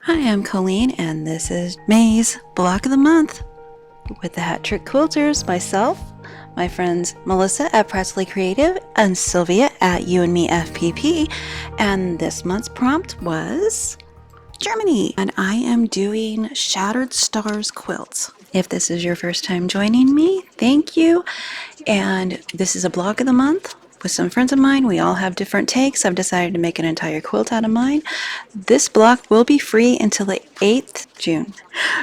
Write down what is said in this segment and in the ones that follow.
Hi, I'm Coleen, and this is May's Block of the Month with the Hat Trick Quilters, myself, my friends Melissa at Practically Creative, and Sylvia at You and Me FPP. And this month's prompt was Germany, and I am doing Shattered Stars quilts. If this is your first time joining me, thank you. And this is a block of the month with some friends of mine. We all have different takes. I've decided to make an entire quilt out of mine. This block will be free until the 8th June.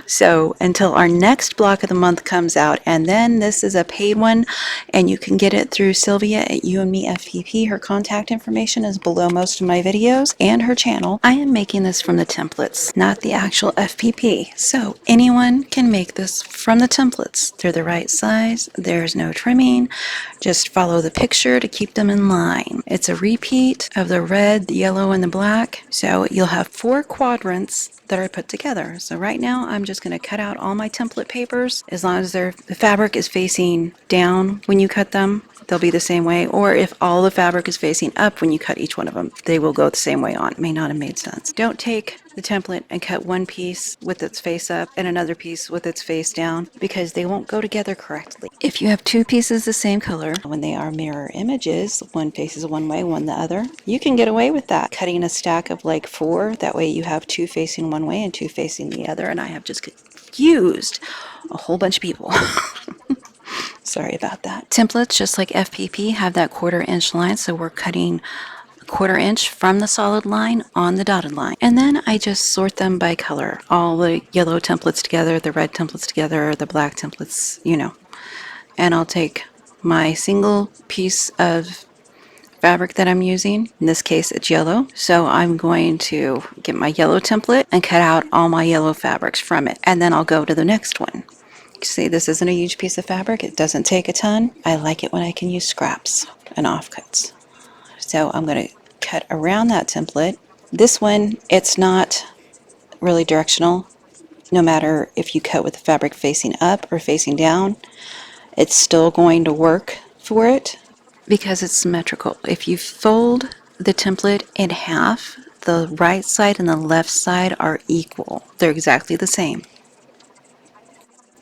So until our next block of the month comes out, and then this is a paid one, and you can get it through Sylvia at You and Me FPP. Her contact information is below most of my videos and her channel. I am making this from the templates, not the actual FPP. So anyone can make this from the templates. They're the right size. There's no trimming. Just follow the picture to keep them in line. It's a repeat of the red, the yellow, and the black. So you'll have 4 quadrants that are put together. So right now I'm just going to cut out all my template papers. As long as the fabric is facing down when you cut them, they'll be the same way. Or if all the fabric is facing up when you cut each one of them, they will go the same way on. It may not have made sense. Don't take the template and cut one piece with its face up and another piece with its face down, because they won't go together correctly. If you have 2 pieces the same color, when they are mirror images, one faces one way, one the other, you can get away with that. Cutting a stack of like 4, that way you have 2 facing one way and 2 facing the other, and I have just confused a whole bunch of people. Sorry about that. Templates, just like FPP, have that 1/4 inch line, so we're cutting 1/4 inch from the solid line on the dotted line. And then I just sort them by color. All the yellow templates together, the red templates together, the black templates, And I'll take my single piece of fabric that I'm using. In this case, it's yellow. So I'm going to get my yellow template and cut out all my yellow fabrics from it. And then I'll go to the next one. See, this isn't a huge piece of fabric. It doesn't take a ton. I like it when I can use scraps and offcuts. So I'm going to cut around that template. This one, it's not really directional. No matter if you cut with the fabric facing up or facing down, it's still going to work for it because it's symmetrical. If you fold the template in half, the right side and the left side are equal. They're exactly the same.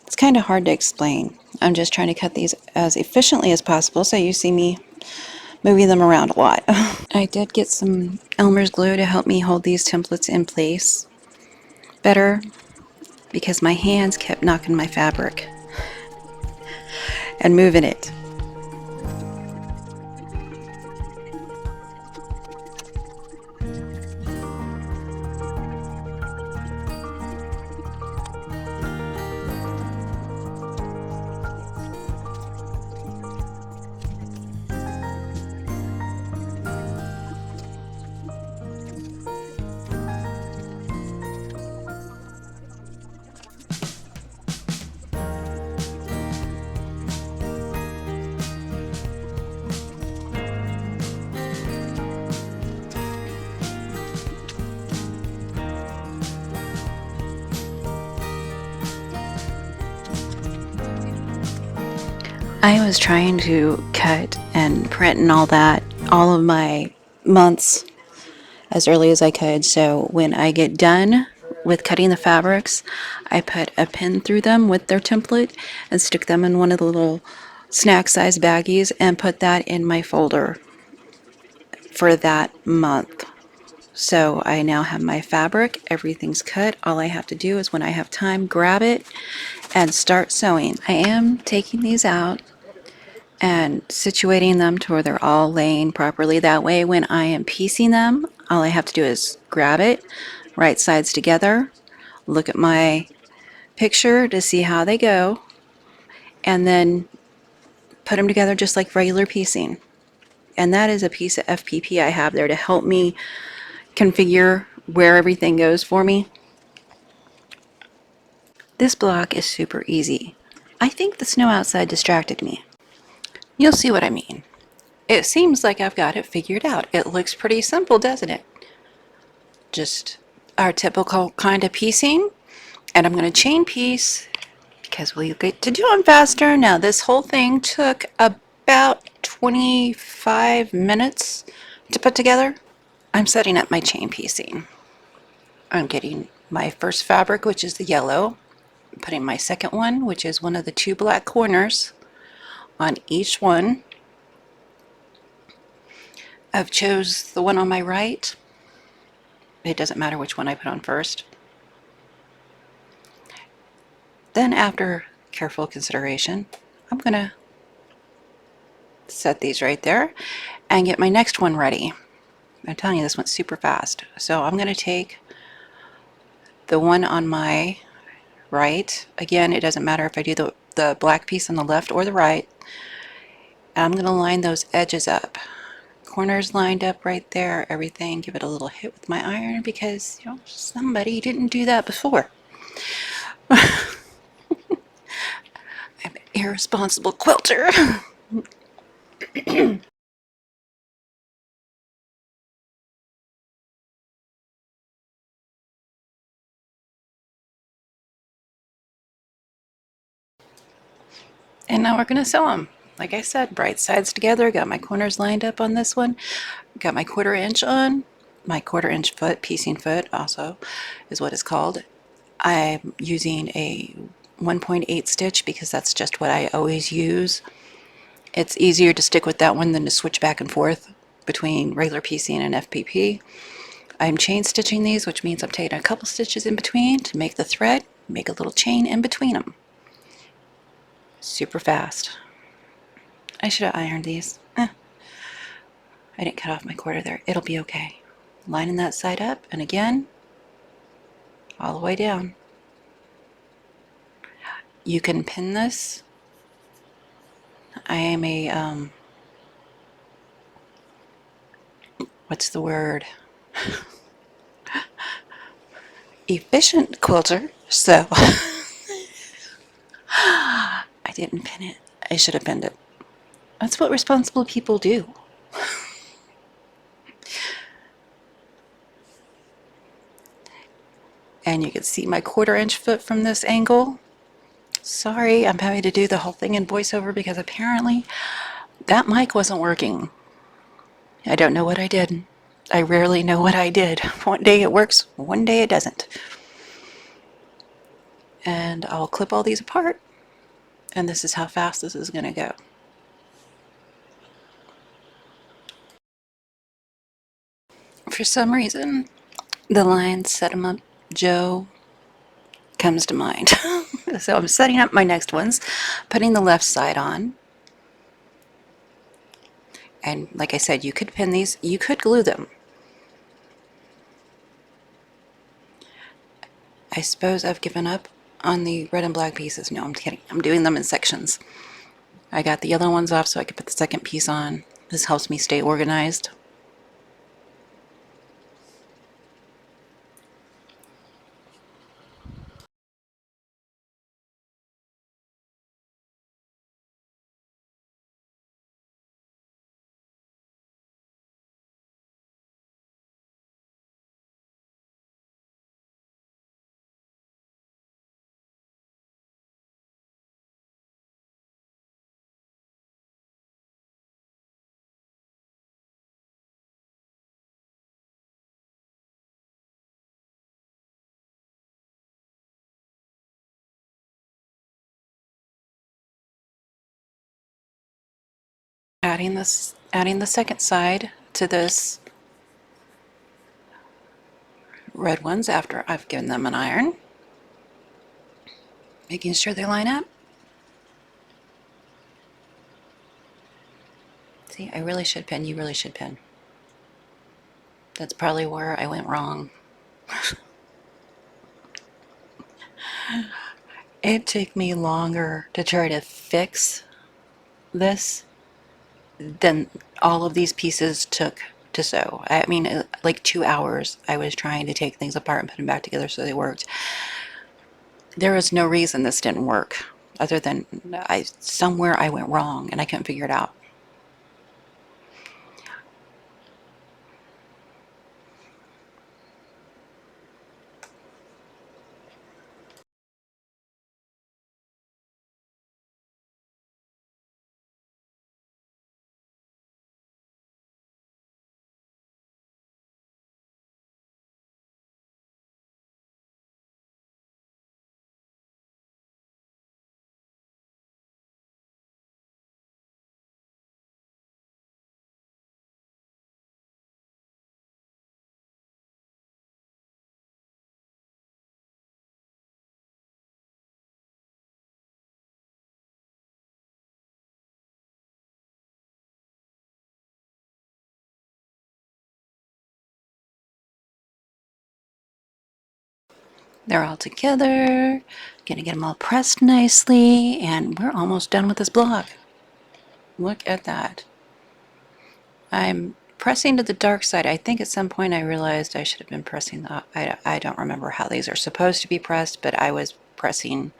It's kind of hard to explain. I'm just trying to cut these as efficiently as possible, so you see me moving them around a lot. I did get some Elmer's glue to help me hold these templates in place better because my hands kept knocking my fabric and moving it. I was trying to cut and print and all that, all of my months as early as I could. So when I get done with cutting the fabrics, I put a pin through them with their template and stick them in one of the little snack size baggies and put that in my folder for that month. So I now have my fabric, everything's cut. All I have to do is when I have time, grab it and start sewing. I am taking these out and situating them to where they're all laying properly. That way when I am piecing them, all I have to do is grab it, right sides together, look at my picture to see how they go, and then put them together just like regular piecing. And that is a piece of FPP I have there to help me configure where everything goes for me. This block is super easy. I think the snow outside distracted me. You'll see what I mean. It seems like I've got it figured out. It looks pretty simple, doesn't it? Just our typical kind of piecing. And I'm going to chain piece because we'll get to do them faster. Now this whole thing took about 25 minutes to put together. I'm setting up my chain piecing. I'm getting my first fabric, which is the yellow, putting my second one, which is one of the two black corners, on each one. I've chose the one on my right. It doesn't matter which one I put on first. Then after careful consideration, I'm going to set these right there and get my next one ready. I'm telling you, this went super fast. So I'm going to take the one on my right. Again, it doesn't matter if I do the black piece on the left or the right. I'm going to line those edges up. Corners lined up right there, everything. Give it a little hit with my iron because, you know, somebody didn't do that before. I'm an irresponsible quilter. And now we're going to sew them. Like I said, bright sides together. Got my corners lined up on this one. Got my 1/4 inch on. My 1/4 inch foot, piecing foot also is what it's called. I'm using a 1.8 stitch because that's just what I always use. It's easier to stick with that one than to switch back and forth between regular piecing and FPP. I'm chain stitching these, which means I'm taking a couple stitches in between to make the thread, make a little chain in between them. Super fast. I should have ironed these. I didn't cut off my 1/4 there. It'll be okay. Lining that side up, and again, all the way down. You can pin this. I am a, what's the word? Efficient quilter, so I didn't pin it. I should have pinned it. That's what responsible people do. And you can see my 1/4 inch foot from this angle. Sorry, I'm having to do the whole thing in voiceover because apparently that mic wasn't working. I don't know what I did. I rarely know what I did. One day it works, one day it doesn't. And I'll clip all these apart, and this is how fast this is going to go. For some reason, the line Set 'em Up Joe comes to mind. So I'm setting up my next ones, putting the left side on. And like I said, you could pin these, you could glue them. I suppose I've given up on the red and black pieces. No, I'm kidding. I'm doing them in sections. I got the yellow ones off so I could put the second piece on. This helps me stay organized. Adding the second side to this red ones after I've given them an iron. Making sure they line up. See, I really should pin. You really should pin. That's probably where I went wrong. It took me longer to try to fix this than all of these pieces took to sew. I mean, like 2 hours I was trying to take things apart and put them back together so they worked. There was no reason this didn't work other than somewhere I went wrong and I couldn't figure it out. They're all together. Gonna get them all pressed nicely, and we're almost done with this block. Look at that. I'm pressing to the dark side. I think at some point I realized I should have been pressing the, I don't remember how these are supposed to be pressed, but I was pressing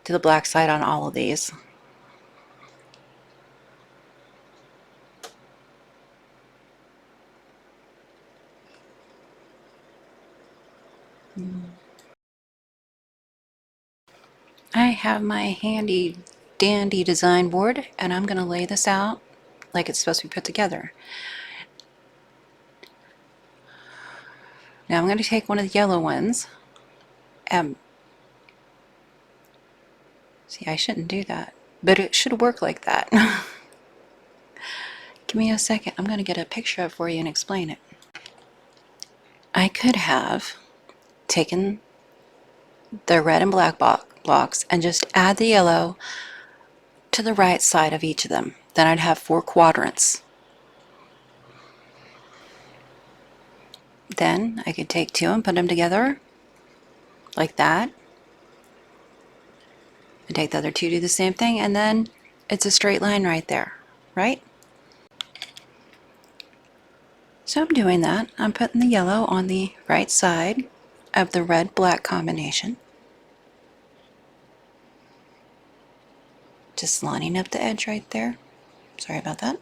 to the black side on all of these. I have my handy dandy design board, and I'm going to lay this out like it's supposed to be put together. Now I'm going to take one of the yellow ones. See, I shouldn't do that, but it should work like that. Give me a second. I'm going to get a picture of it for you and explain it. I could have taken the red and black blocks and just add the yellow to the right side of each of them. Then I'd have 4 quadrants. Then I could take 2 and put them together like that. And take the other 2, do the same thing, and then it's a straight line right there, right? So I'm doing that. I'm putting the yellow on the right side of the red-black combination. Just lining up the edge right there. Sorry about that.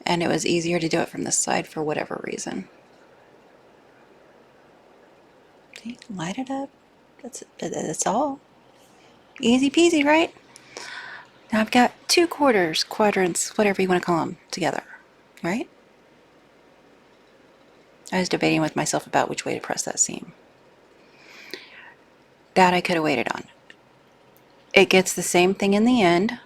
And it was easier to do it from this side for whatever reason. See, light it up. That's all. Easy peasy, right? Now I've got 2 quarters, quadrants, whatever you want to call them, together, right? I was debating with myself about which way to press that seam. That I could have waited on. It gets the same thing in the end.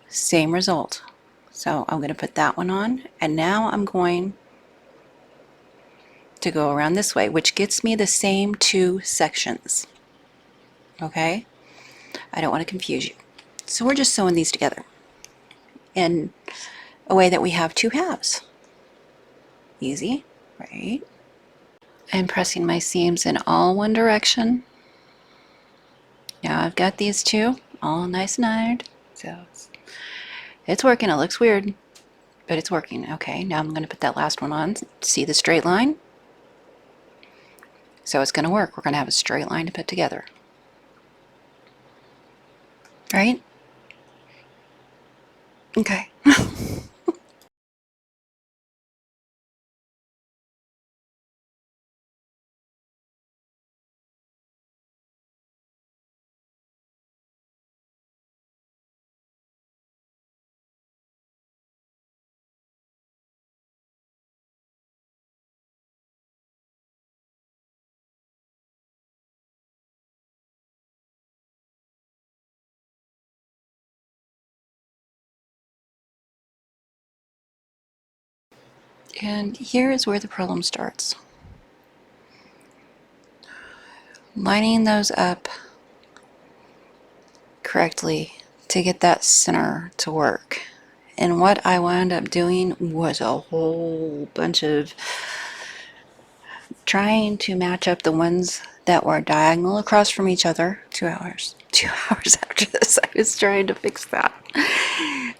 Same result. So I'm going to put that one on, and now I'm going to go around this way, which gets me the same 2 sections. Okay? I don't want to confuse you. So we're just sewing these together in a way that we have 2 halves. Easy, right? I'm pressing my seams in all one direction. Now I've got these 2 all nice and ironed. So it's working. It looks weird, but it's working. Okay, now I'm going to put that last one on. See the straight line? So it's going to work. We're going to have a straight line to put together. Right? Okay. And here is where the problem starts. Lining those up correctly to get that center to work. And what I wound up doing was a whole bunch of trying to match up the ones that were diagonal across from each other. 2 hours. 2 hours after this, I was trying to fix that.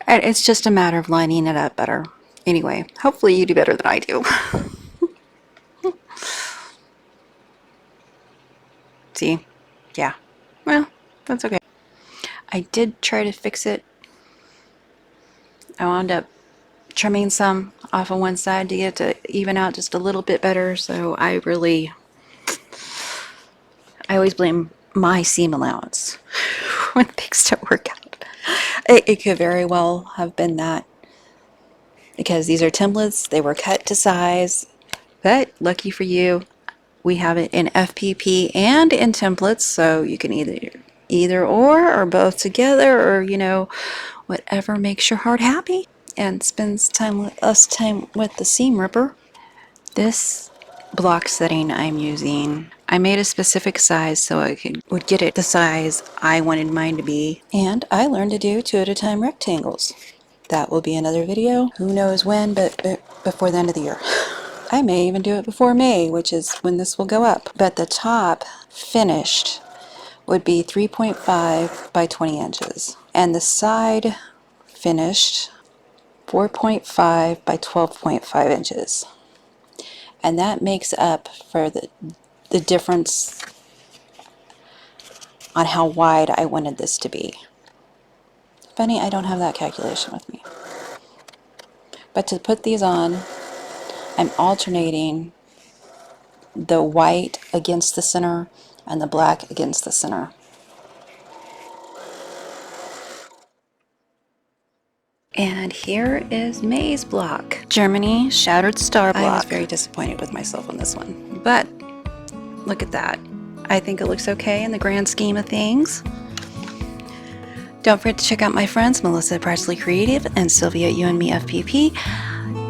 And it's just a matter of lining it up better. Anyway, hopefully you do better than I do. See? Yeah. Well, that's okay. I did try to fix it. I wound up trimming some off of one side to get to even out just a little bit better. So I always blame my seam allowance when things don't work out. It could very well have been that, because these are templates. They were cut to size, but lucky for you, we have it in FPP and in templates, so you can either or both together, or whatever makes your heart happy and spends time with the seam ripper. This block setting I'm using, I made a specific size so I would get it the size I wanted mine to be, and I learned to do 2 at a time rectangles. That will be another video, who knows when, but before the end of the year. I may even do it before May, which is when this will go up. But the top finished would be 3.5 by 20 inches. And the side finished 4.5 by 12.5 inches. And that makes up for the difference on how wide I wanted this to be. Funny, I don't have that calculation with me. But to put these on, I'm alternating the white against the center and the black against the center. And here is May's block. Germany Shattered Star block. I was very disappointed with myself on this one. But look at that. I think it looks okay in the grand scheme of things. Don't forget to check out my friends Melissa at Practically Creative and Sylvia at You and Me FPP.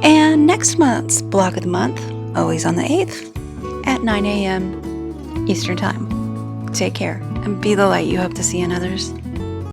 And next month's block of the month, always on the 8th at 9 a.m. Eastern Time. Take care and be the light you hope to see in others.